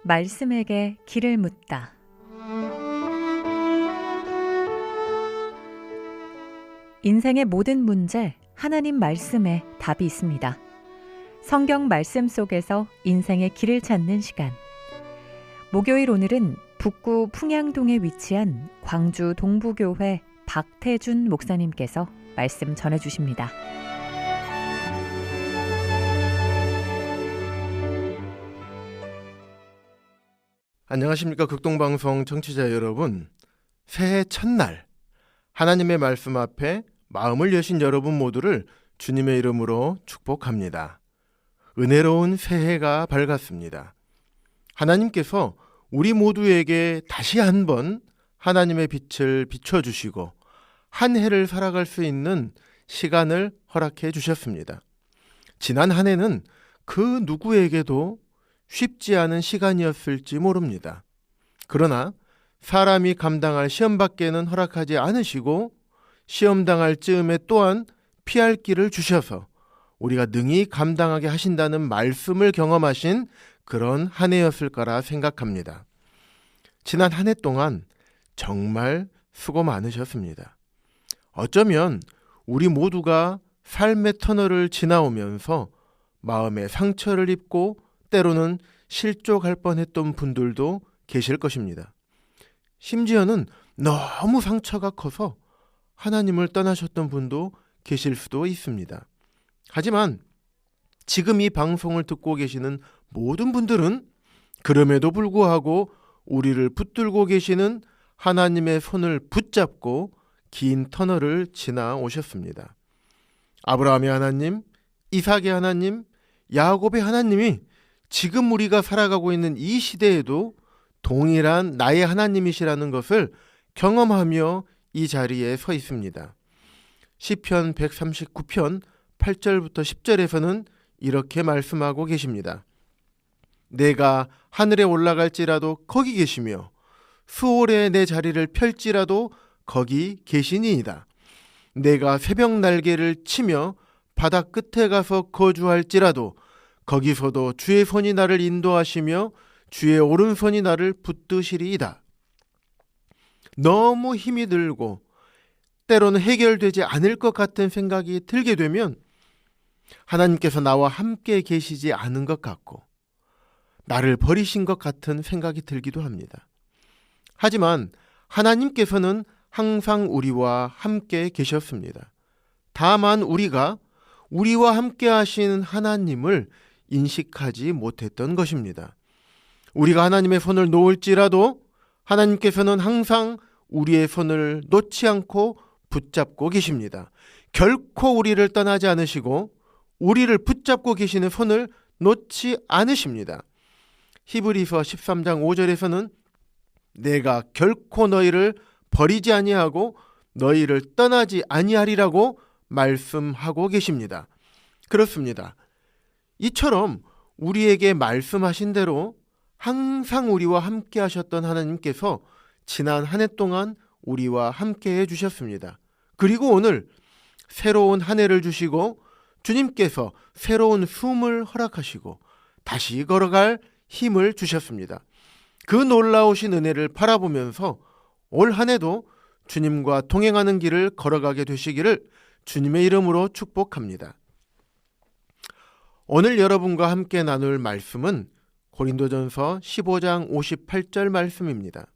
말씀에게 길을 묻다. 인생의 모든 문제, 하나님 말씀에 답이 있습니다. 성경 말씀 속에서 인생의 길을 찾는 시간. 목요일 오늘은 북구 풍양동에 위치한 광주 동부교회 박태준 목사님께서 말씀 전해주십니다. 안녕하십니까. 극동방송 청취자 여러분. 새해 첫날 하나님의 말씀 앞에 마음을 여신 여러분 모두를 주님의 이름으로 축복합니다. 은혜로운 새해가 밝았습니다. 하나님께서 우리 모두에게 다시 한번 하나님의 빛을 비춰주시고 한 해를 살아갈 수 있는 시간을 허락해 주셨습니다. 지난 한 해는 그 누구에게도 쉽지 않은 시간이었을지 모릅니다. 그러나 사람이 감당할 시험밖에는 허락하지 않으시고 시험 당할 즈음에 또한 피할 길을 주셔서 우리가 능히 감당하게 하신다는 말씀을 경험하신 그런 한 해였을 거라 생각합니다. 지난 한 해 동안 정말 수고 많으셨습니다. 어쩌면 우리 모두가 삶의 터널을 지나오면서 마음에 상처를 입고 때로는 실족할 뻔했던 분들도 계실 것입니다. 심지어는 너무 상처가 커서 하나님을 떠나셨던 분도 계실 수도 있습니다. 하지만 지금 이 방송을 듣고 계시는 모든 분들은 그럼에도 불구하고 우리를 붙들고 계시는 하나님의 손을 붙잡고 긴 터널을 지나오셨습니다. 아브라함의 하나님, 이삭의 하나님, 야곱의 하나님이 지금 우리가 살아가고 있는 이 시대에도 동일한 나의 하나님이시라는 것을 경험하며 이 자리에 서 있습니다. 시편 139편 8절부터 10절에서는 이렇게 말씀하고 계십니다. 내가 하늘에 올라갈지라도 거기 계시며 수월에 내 자리를 펼지라도 거기 계시니이다. 내가 새벽 날개를 치며 바다 끝에 가서 거주할지라도 거기서도 주의 손이 나를 인도하시며 주의 오른손이 나를 붙드시리이다. 너무 힘이 들고 때로는 해결되지 않을 것 같은 생각이 들게 되면 하나님께서 나와 함께 계시지 않은 것 같고 나를 버리신 것 같은 생각이 들기도 합니다. 하지만 하나님께서는 항상 우리와 함께 계셨습니다. 다만 우리가 우리와 함께 하시는 하나님을 인식하지 못했던 것입니다. 우리가 하나님의 손을 놓을지라도 하나님께서는 항상 우리의 손을 놓지 않고 붙잡고 계십니다. 결코 우리를 떠나지 않으시고 우리를 붙잡고 계시는 손을 놓지 않으십니다. 히브리서 13장 5절에서는 내가 결코 너희를 버리지 아니하고 너희를 떠나지 아니하리라고 말씀하고 계십니다. 그렇습니다. 이처럼 우리에게 말씀하신 대로 항상 우리와 함께 하셨던 하나님께서 지난 한 해 동안 우리와 함께 해주셨습니다. 그리고 오늘 새로운 한 해를 주시고 주님께서 새로운 숨을 허락하시고 다시 걸어갈 힘을 주셨습니다. 그 놀라우신 은혜를 바라보면서 올 한 해도 주님과 동행하는 길을 걸어가게 되시기를 주님의 이름으로 축복합니다. 오늘 여러분과 함께 나눌 말씀은 고린도전서 15장 58절 말씀입니다.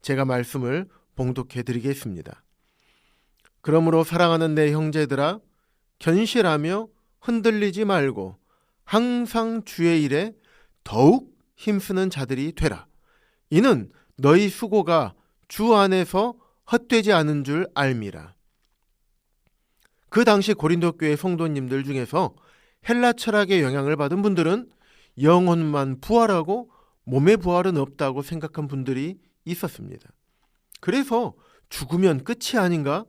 제가 말씀을 봉독해 드리겠습니다. 그러므로 사랑하는 내 형제들아 견실하며 흔들리지 말고 항상 주의 일에 더욱 힘쓰는 자들이 되라. 이는 너희 수고가 주 안에서 헛되지 않은 줄 알미라. 그 당시 고린도 교회 성도님들 중에서 헬라 철학의 영향을 받은 분들은 영혼만 부활하고 몸의 부활은 없다고 생각한 분들이 있었습니다. 그래서 죽으면 끝이 아닌가?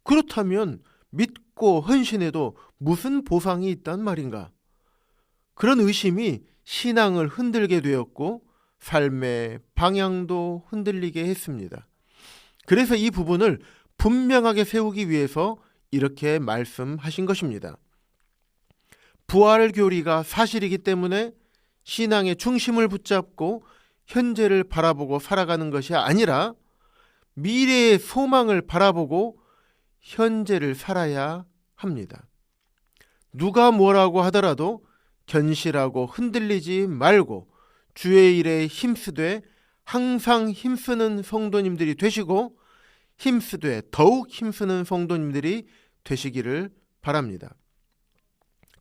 그렇다면 믿고 헌신해도 무슨 보상이 있단 말인가? 그런 의심이 신앙을 흔들게 되었고 삶의 방향도 흔들리게 했습니다. 그래서 이 부분을 분명하게 세우기 위해서 이렇게 말씀하신 것입니다. 부활 교리가 사실이기 때문에 신앙의 중심을 붙잡고 현재를 바라보고 살아가는 것이 아니라 미래의 소망을 바라보고 현재를 살아야 합니다. 누가 뭐라고 하더라도 견실하고 흔들리지 말고 주의 일에 힘쓰되 항상 힘쓰는 성도님들이 되시고 힘쓰되 더욱 힘쓰는 성도님들이 되시기를 바랍니다.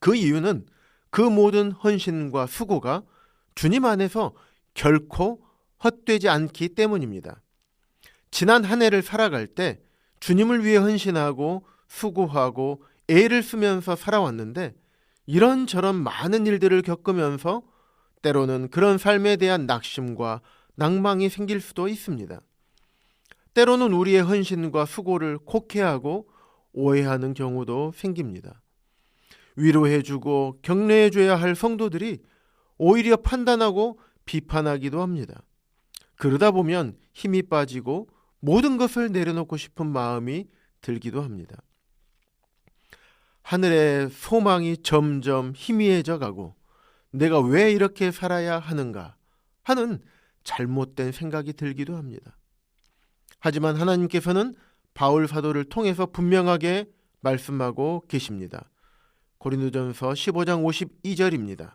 그 이유는 그 모든 헌신과 수고가 주님 안에서 결코 헛되지 않기 때문입니다. 지난 한 해를 살아갈 때 주님을 위해 헌신하고 수고하고 애를 쓰면서 살아왔는데 이런저런 많은 일들을 겪으면서 때로는 그런 삶에 대한 낙심과 낭망이 생길 수도 있습니다. 때로는 우리의 헌신과 수고를 곡해하고 오해하는 경우도 생깁니다. 위로해주고 격려해줘야 할 성도들이 오히려 판단하고 비판하기도 합니다. 그러다 보면 힘이 빠지고 모든 것을 내려놓고 싶은 마음이 들기도 합니다. 하늘의 소망이 점점 희미해져 가고 내가 왜 이렇게 살아야 하는가 하는 잘못된 생각이 들기도 합니다. 하지만 하나님께서는 바울 사도를 통해서 분명하게 말씀하고 계십니다. 고린도전서 15장 52절입니다.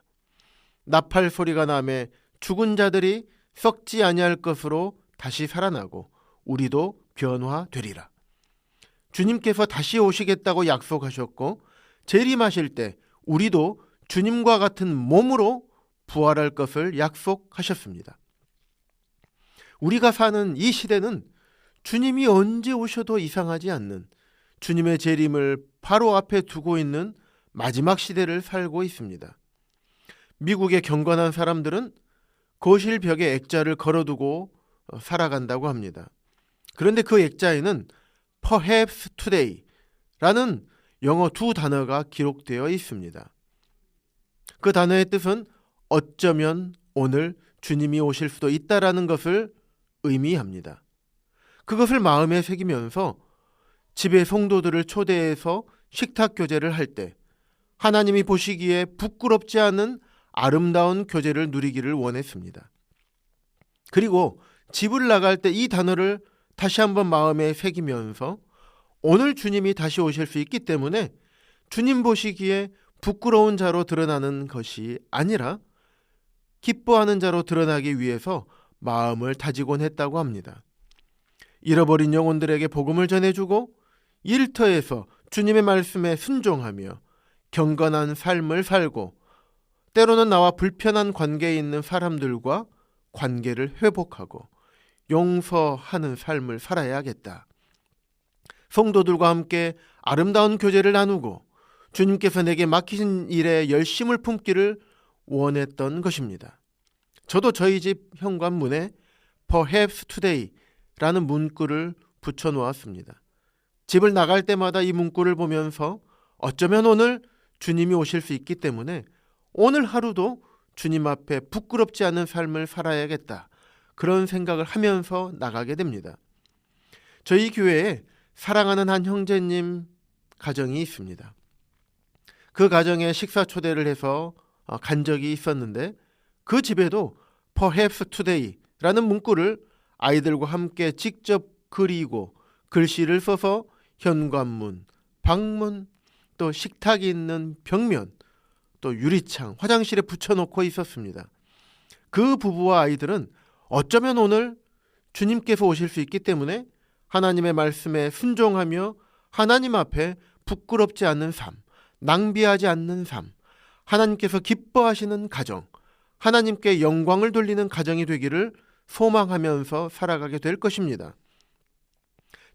나팔 소리가 나매 죽은 자들이 썩지 아니할 것으로 다시 살아나고 우리도 변화되리라. 주님께서 다시 오시겠다고 약속하셨고 재림하실 때 우리도 주님과 같은 몸으로 부활할 것을 약속하셨습니다. 우리가 사는 이 시대는 주님이 언제 오셔도 이상하지 않는 주님의 재림을 바로 앞에 두고 있는 마지막 시대를 살고 있습니다. 미국의 경건한 사람들은 거실 벽에 액자를 걸어두고 살아간다고 합니다. 그런데 그 액자에는 Perhaps Today 라는 영어 두 단어가 기록되어 있습니다. 그 단어의 뜻은 어쩌면 오늘 주님이 오실 수도 있다라는 것을 의미합니다. 그것을 마음에 새기면서 집에 성도들을 초대해서 식탁 교제를 할 때 하나님이 보시기에 부끄럽지 않은 아름다운 교제를 누리기를 원했습니다. 그리고 집을 나갈 때 이 단어를 다시 한번 마음에 새기면서 오늘 주님이 다시 오실 수 있기 때문에 주님 보시기에 부끄러운 자로 드러나는 것이 아니라 기뻐하는 자로 드러나기 위해서 마음을 다지곤 했다고 합니다. 잃어버린 영혼들에게 복음을 전해주고 일터에서 주님의 말씀에 순종하며 경건한 삶을 살고 때로는 나와 불편한 관계에 있는 사람들과 관계를 회복하고 용서하는 삶을 살아야겠다. 성도들과 함께 아름다운 교제를 나누고 주님께서 내게 맡기신 일에 열심을 품기를 원했던 것입니다. 저도 저희 집 현관문에 Perhaps Today 라는 문구를 붙여놓았습니다. 집을 나갈 때마다 이 문구를 보면서 어쩌면 오늘 주님이 오실 수 있기 때문에 오늘 하루도 주님 앞에 부끄럽지 않은 삶을 살아야겠다. 그런 생각을 하면서 나가게 됩니다. 저희 교회에 사랑하는 한 형제님 가정이 있습니다. 그 가정에 식사 초대를 해서 간 적이 있었는데 그 집에도 Perhaps Today 라는 문구를 아이들과 함께 직접 그리고 글씨를 써서 현관문, 방문, 또 식탁이 있는 벽면, 또 유리창, 화장실에 붙여놓고 있었습니다. 그 부부와 아이들은 어쩌면 오늘 주님께서 오실 수 있기 때문에 하나님의 말씀에 순종하며 하나님 앞에 부끄럽지 않는 삶, 낭비하지 않는 삶, 하나님께서 기뻐하시는 가정, 하나님께 영광을 돌리는 가정이 되기를 소망하면서 살아가게 될 것입니다.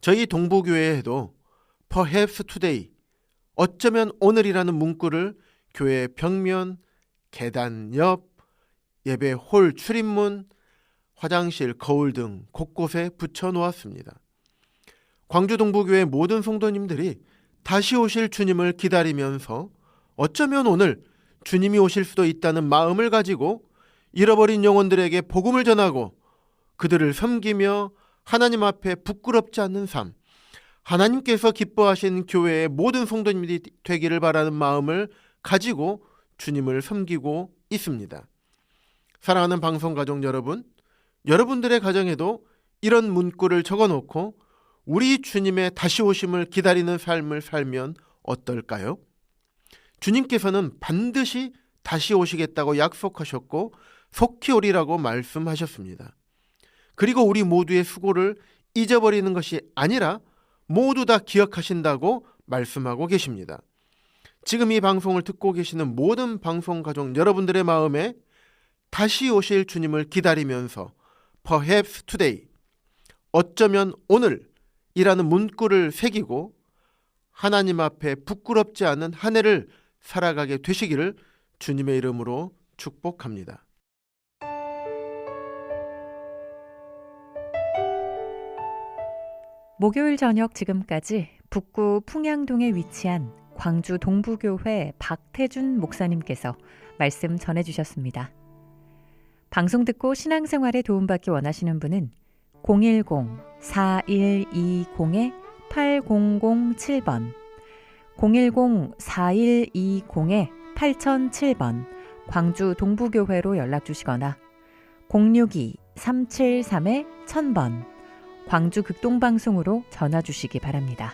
저희 동부교회에도 Perhaps Today, 어쩌면 오늘이라는 문구를 교회 벽면, 계단 옆, 예배 홀 출입문, 화장실, 거울 등 곳곳에 붙여놓았습니다. 광주 동부교회 모든 성도님들이 다시 오실 주님을 기다리면서 어쩌면 오늘 주님이 오실 수도 있다는 마음을 가지고 잃어버린 영혼들에게 복음을 전하고 그들을 섬기며 하나님 앞에 부끄럽지 않는 삶, 하나님께서 기뻐하신 교회의 모든 성도님들이 되기를 바라는 마음을 가지고 주님을 섬기고 있습니다. 사랑하는 방송가족 여러분, 여러분들의 가정에도 이런 문구를 적어놓고 우리 주님의 다시 오심을 기다리는 삶을 살면 어떨까요? 주님께서는 반드시 다시 오시겠다고 약속하셨고 속히 오리라고 말씀하셨습니다. 그리고 우리 모두의 수고를 잊어버리는 것이 아니라 모두 다 기억하신다고 말씀하고 계십니다. 지금 이 방송을 듣고 계시는 모든 방송 가족 여러분들의 마음에 다시 오실 주님을 기다리면서 Perhaps today, 어쩌면 오늘이라는 문구를 새기고 하나님 앞에 부끄럽지 않은 한 해를 살아가게 되시기를 주님의 이름으로 축복합니다. 목요일 저녁 지금까지 북구 풍양동에 위치한 광주 동부교회 박태준 목사님께서 말씀 전해주셨습니다. 방송 듣고 신앙생활에 도움받기 원하시는 분은 010-4120-8007번 010-4120-8007번 광주 동부교회로 연락주시거나 062-373-1000번 광주 극동방송으로 전화주시기 바랍니다.